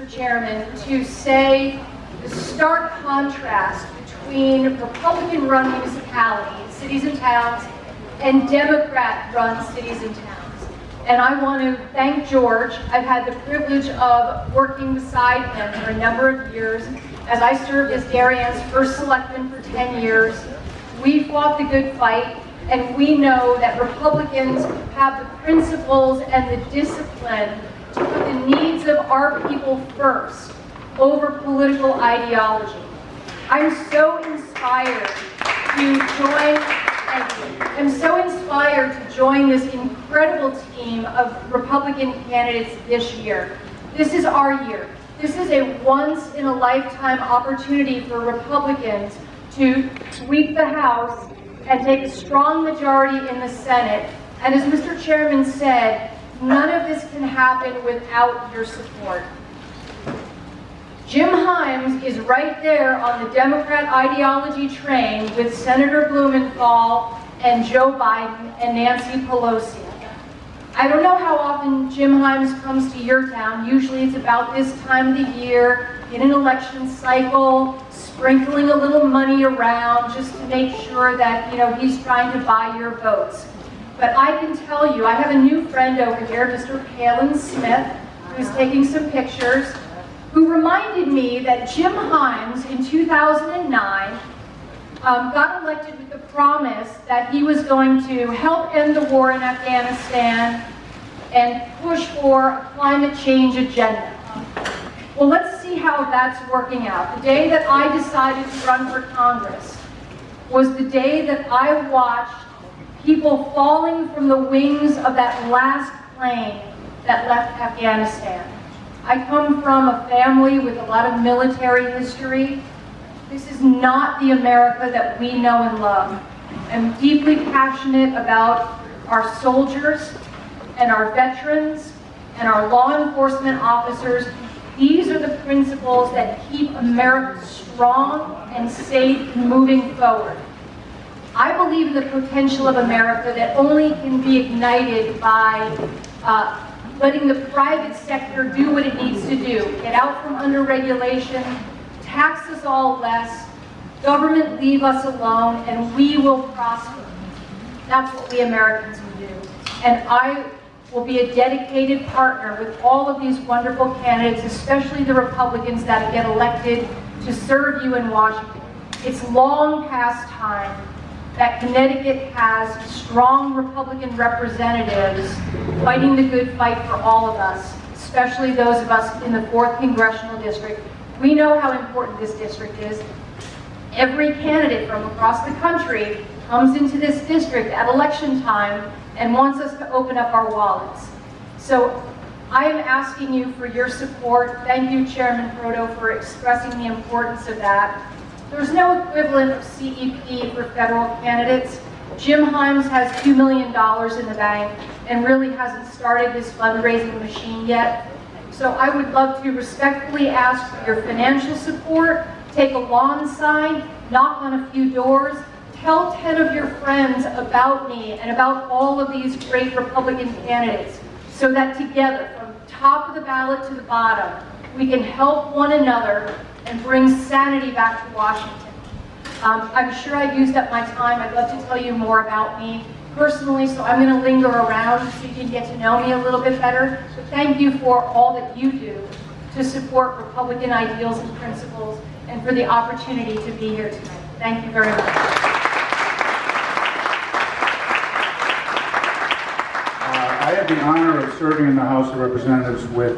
Mr. Chairman, to say the stark contrast between Republican-run municipalities, cities and towns, and Democrat-run cities and towns. And I want to thank George. I've had the privilege of working beside him for a number of years as I served as Darien's first selectman for 10 years. We fought the good fight, and we know that Republicans have the principles and the discipline to put the needs of our people first over political ideology. I'm so inspired to join this incredible team of Republican candidates this year. This is our year. This is a once-in-a-lifetime opportunity for Republicans to sweep the House and take a strong majority in the Senate. And as Mr. Chairman said, none of this can happen without your support. Jim Himes is right there on the Democrat ideology train with Senator Blumenthal and Joe Biden and Nancy Pelosi. I don't know how often Jim Himes comes to your town. Usually it's about this time of the year, in an election cycle, sprinkling a little money around just to make sure that, he's trying to buy your votes. But I can tell you, I have a new friend over here, Mr. Palin Smith, who's taking some pictures, who reminded me that Jim Himes in 2009 got elected with the promise that he was going to help end the war in Afghanistan and push for a climate change agenda. Well, let's see how that's working out. The day that I decided to run for Congress was the day that I watched people falling from the wings of that last plane that left Afghanistan. I come from a family with a lot of military history. This is not the America that we know and love. I'm deeply passionate about our soldiers and our veterans and our law enforcement officers. These are the principles that keep America strong and safe and moving forward. I believe in the potential of America that only can be ignited by letting the private sector do what it needs to do. Get out from under regulation, tax us all less, government leave us alone, and we will prosper. That's what we Americans will do. And I will be a dedicated partner with all of these wonderful candidates, especially the Republicans that get elected to serve you in Washington. It's long past time that Connecticut has strong Republican representatives fighting the good fight for all of us, especially those of us in the 4th Congressional District. We know how important this district is. Every candidate from across the country comes into this district at election time and wants us to open up our wallets. So I am asking you for your support. Thank you, Chairman Proto, for expressing the importance of that. There's no equivalent of CEP for federal candidates. Jim Himes has $2 million in the bank and really hasn't started his fundraising machine yet. So I would love to respectfully ask for your financial support, take a lawn sign, knock on a few doors, tell 10 of your friends about me and about all of these great Republican candidates so that together, from top of the ballot to the bottom, we can help one another and bring sanity back to Washington. I'm sure I've used up my time. I'd love to tell you more about me personally, so I'm going to linger around so you can get to know me a little bit better. But thank you for all that you do to support Republican ideals and principles and for the opportunity to be here tonight. Thank you very much. I had the honor of serving in the House of Representatives with